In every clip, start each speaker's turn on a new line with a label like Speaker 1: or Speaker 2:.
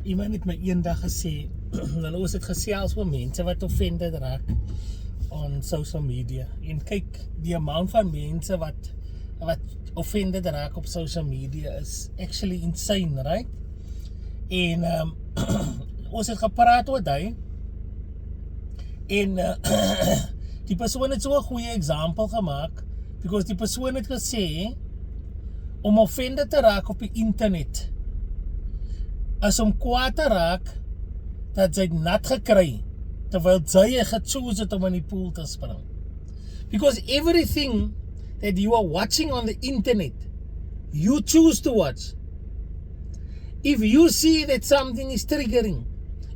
Speaker 1: Iemand het my eendag gesê, hulle ons het gesels oor mense wat offended raak on social media. En kyk, die amount van mense wat offended raak op social media is actually insane, right? En ons het gepraat oor dit. En die persoon het so 'n goeie example gemaak, because die persoon het gesê, om offended te raak op die internet, as om kwaad te raak, dat sy nat gekry, terwyl sy gechoose het om in die pool te spring. Because everything that you are watching on the internet, you choose to watch. If you see that something is triggering,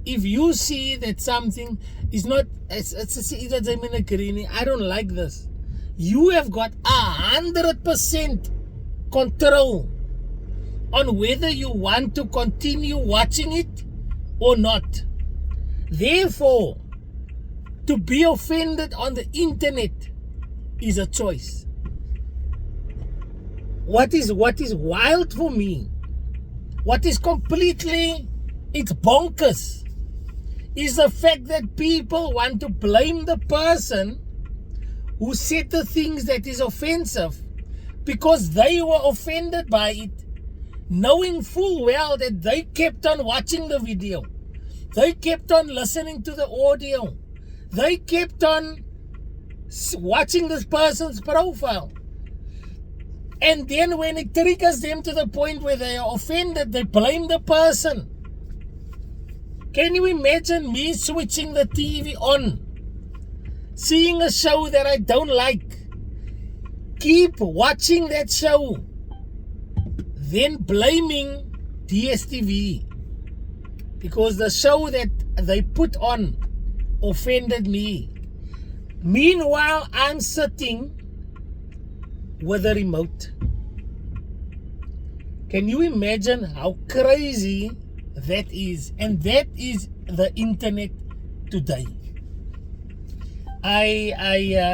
Speaker 1: if you see that something is not, I don't like this, you have got 100% control on whether you want to continue watching it or not. Therefore, to be offended on the internet is a choice. What is wild for me, what is completely, it's bonkers, is the fact that people want to blame the person who said the things that is offensive because they were offended by it, knowing full well that they kept on watching the video, they kept on listening to the audio, they kept on watching this person's profile. And then when it triggers them to the point where they are offended, they blame the person. Can you imagine me switching the TV on, seeing a show that I don't like, keep watching that show, then blaming DSTV because the show that they put on offended me? Meanwhile, I'm sitting with a remote. Can you imagine how crazy that is? And that is the internet today.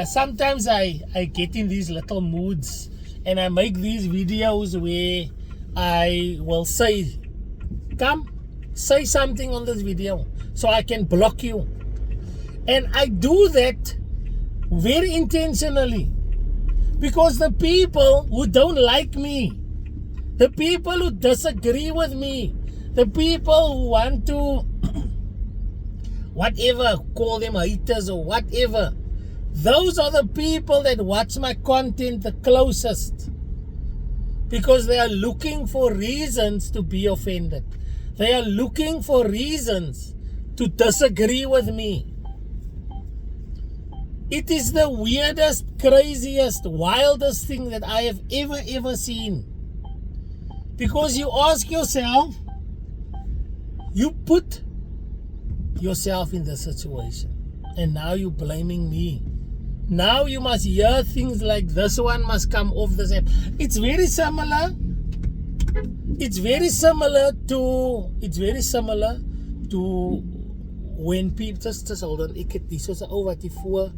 Speaker 1: Sometimes I get in these little moods and I make these videos where I will say, come, say something on this video so I can block you. And I do that very intentionally because the people who don't like me, the people who disagree with me, the people who want to whatever, call them haters or whatever, those are the people that watch my content the closest because they are looking for reasons to be offended. They are looking for reasons to disagree with me. It is the weirdest, craziest, wildest thing that I have ever seen. Because you ask yourself, you put yourself in the situation and now you're blaming me. Now you must hear things like this one must come off this app. It's very similar to when people just hold on, ek het dis so wat die voor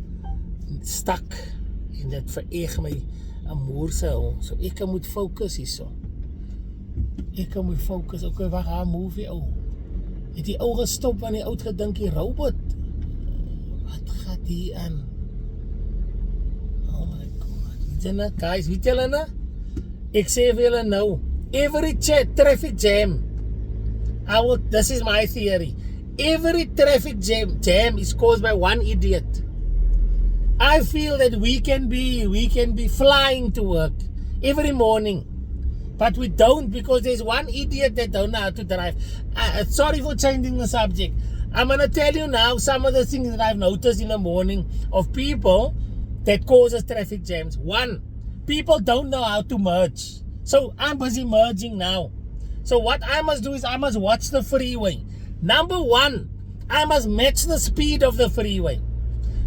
Speaker 1: stak en dit vereeg my amoer so ek moet fokus hierso. Ek moet fokus. Okay, wag, haar movie ou. Het die ou gestop want die ou het gedink die robot. Wat gaat hier aan? Oh my God. Weet julle, guys, weet julle nou? Ek sê vir julle nou, every traffic jam, this is my theory. Every traffic jam is caused by one idiot. I feel that we can be flying to work every morning. But we don't because there's one idiot that don't know how to drive. Sorry for changing the subject. I'm going to tell you now some of the things that I've noticed in the morning of people that causes traffic jams. One, people don't know how to merge. So I'm busy merging now. So what I must do is I must watch the freeway. Number one, I must match the speed of the freeway.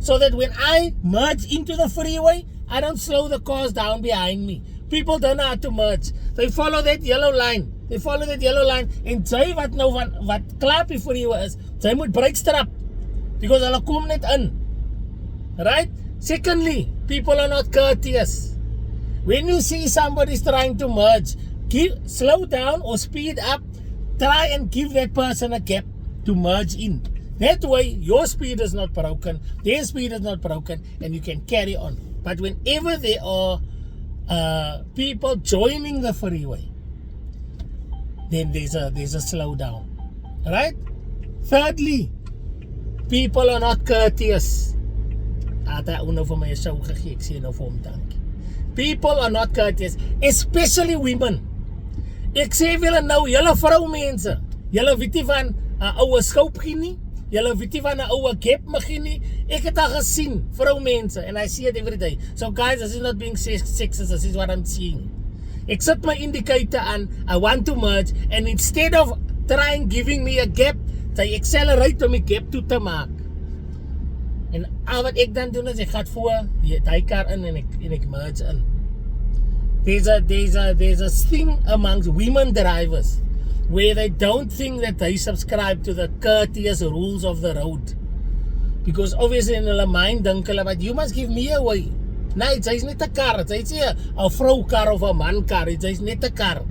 Speaker 1: So that when I merge into the freeway, I don't slow the cars down behind me. People don't know how to merge. They follow that yellow line. En sy wat nou wat klaar die freeway is, sy moet brake strap. Because hulle kom net in. Right? Secondly, people are not courteous. When you see somebody's trying to merge, slow down or speed up try and give that person a gap to merge in. That way, your speed is not broken, their speed is not broken, and you can carry on. But whenever there are people joining the freeway, then there's a slowdown, right? Thirdly, people are not courteous. People are not courteous, especially women. Ek sê vir julle nou, julle vroumense, julle weet nie van 'n oue skoupie nie, julle weet nie van 'n oue gap begin nie. Ek het al gesien vroumense, and I see it every day. So guys, this is not being sexist, this is what I'm seeing. Ek sit my indicator aan, I want to merge, and instead of trying giving me a gap, they accelerate om die gap toe te maak. En al wat ek dan doen is, ek gaan voor die kar in en ek merge in. There's a thing amongst women drivers where they don't think that they subscribe to the courteous rules of the road. Because obviously in hulle mind dink hulle, but you must give me a way. Nee, sy is net 'n kar. Sy is nie 'n vroukar of 'n mankar. Sy is net 'n kar.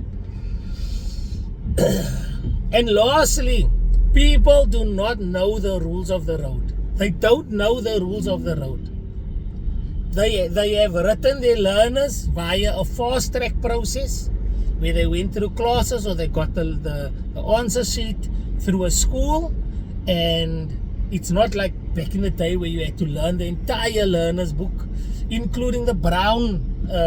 Speaker 1: And lastly, people do not know the rules of the road. They don't know the rules of the road. They have written their learners via a fast track process where they went through classes or they got the answer sheet through a school, and it's not like back in the day where you had to learn the entire learner's book, including the brown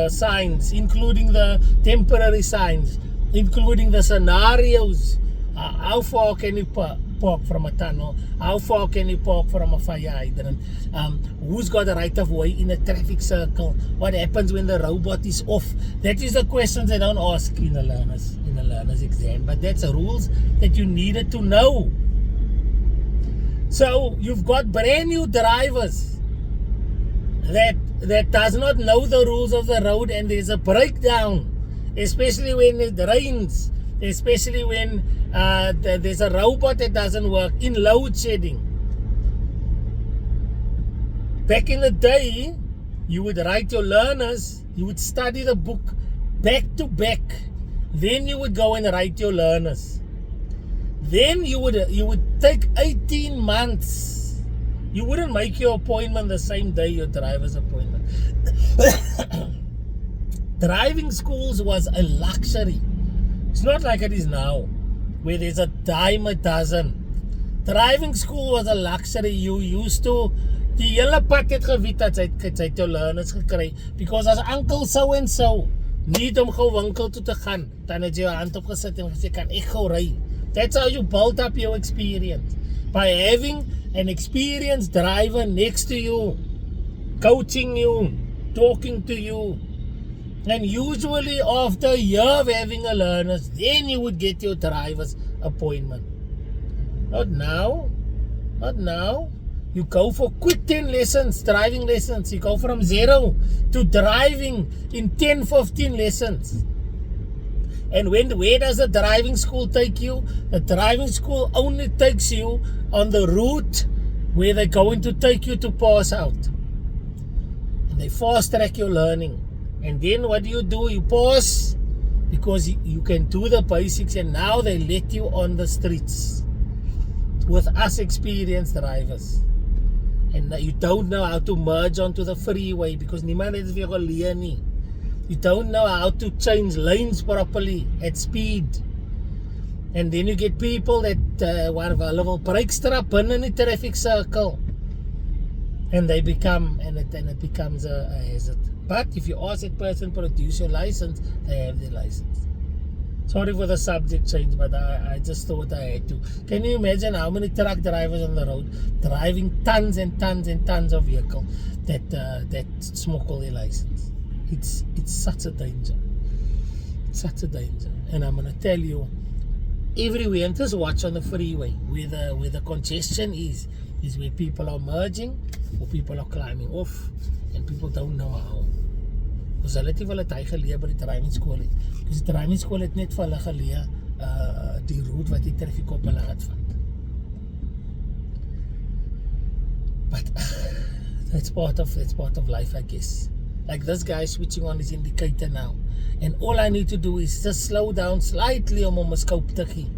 Speaker 1: signs, including the temporary signs, including the scenarios. How far can you park from a tunnel? How far can you park from a fire hydrant? Who's got the right of way in a traffic circle? What happens when the robot is off? That is the questions they don't ask in the learner's exam, but that's the rules that you needed to know. So you've got brand new drivers that does not know the rules of the road, and there's a breakdown, especially when it rains, especially when there's a robot that doesn't work, in load shedding. Back in the day, you would write your learners, you would study the book back to back, then you would go and write your learners. Then you would take 18 months. You wouldn't make your appointment the same day your driver's appointment. Driving schools was a luxury. It's not like it is now, where there's a dime a dozen. Driving school was a luxury. You used to, die hele pad het geweet dat sy het jou learners gekry, because as uncle so and so niet om gou winkel toe te gaan, dan het jy jou hand opgesit en gesê, kan ek gou ry. That's how you build up your experience, by having an experienced driver next to you, coaching you, talking to you. And usually after a year of having a learner, then you would get your driver's appointment. Not now. Not now. You go for quick 10 lessons, driving lessons. You go from 0 to driving in 10-15 lessons. And where does the driving school take you? The driving school only takes you on the route where they're going to take you to pass out. And they fast track your learning. And then what do? You pause, because you can do the basics, and now they let you on the streets with us experienced drivers. And you don't know how to merge onto the freeway because niemand het vir jou geleer nie. You don't know how to change lanes properly at speed. And then you get people that hulle wil brake strap in die traffic circle. And they become, and it becomes a hazard. But if you ask that person to produce your license, they have their license. Sorry for the subject change, but I just thought I had to. Can you imagine how many truck drivers on the road driving tons and tons and tons of vehicle that smuggle their license? It's such a danger. It's such a danger. And I'm gonna tell you, everywhere, and just watch on the freeway where the congestion is where people are merging or people are climbing off, and people don't know how. Because hulle het nie wel het hy geleer by die driving school het. Because die driving school het net vir hulle geleer die route wat die traffic op hulle gaat vat. But that's part of life, I guess. Like this guy switching on his indicator now, and all I need to do is just slow down slightly om hom 'n scope te gee.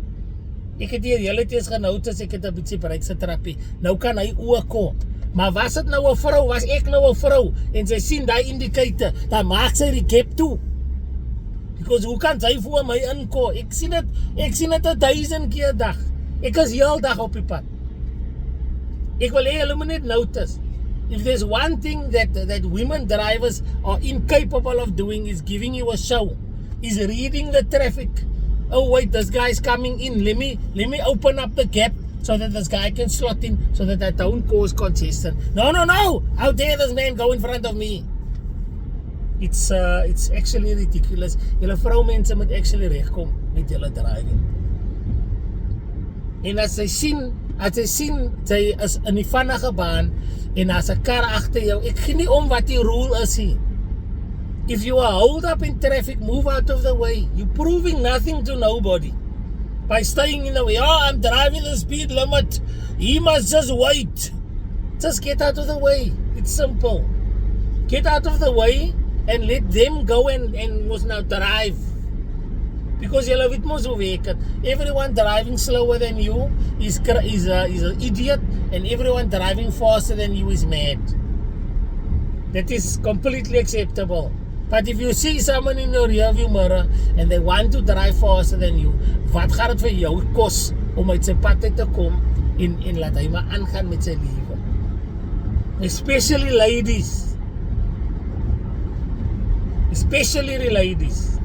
Speaker 1: Ek het hier hele teens genoud as ek het 'n bietjie bereikse trappie. Nou kan hy oorkom. Maar was dit nou 'n vrou, was ek nou 'n vrou en sy sien daai indicator, dan maak sy die gap toe. Because hoe kan sy voor my inkom? Ek sien dit 1000 keer 'n dag. Ek is heel dag op die pad. Ek wil hê hulle moet net notice. If there's one thing that women drivers are incapable of doing is giving you a show, is reading the traffic. Oh wait, this guy's coming in. Let me open up the gap so that this guy can slot in so that I don't cause congestion. No. How dare this man go in front of me? It's actually ridiculous. Julle vroumense moet actually regkom met julle driving. En as sy sien sy is in die vinnige baan en as 'n kar agter jou, ek gee nie om wat die rule is nie. If you are hold up in traffic, move out of the way. You're proving nothing to nobody by staying in the way. Oh, I'm driving the speed limit. He must just wait. Just get out of the way. It's simple. Get out of the way and let them go and must now drive. Because you love it most of it. Everyone driving slower than you is an idiot, and everyone driving faster than you is mad. That is completely acceptable. But if you see someone in your rearview mirror and they want to drive faster than you, wat gaan dit vir jou kos om uit sy pad uit te kom en laat hy maar aangaan met sy lewe? Especially ladies. Especially the ladies.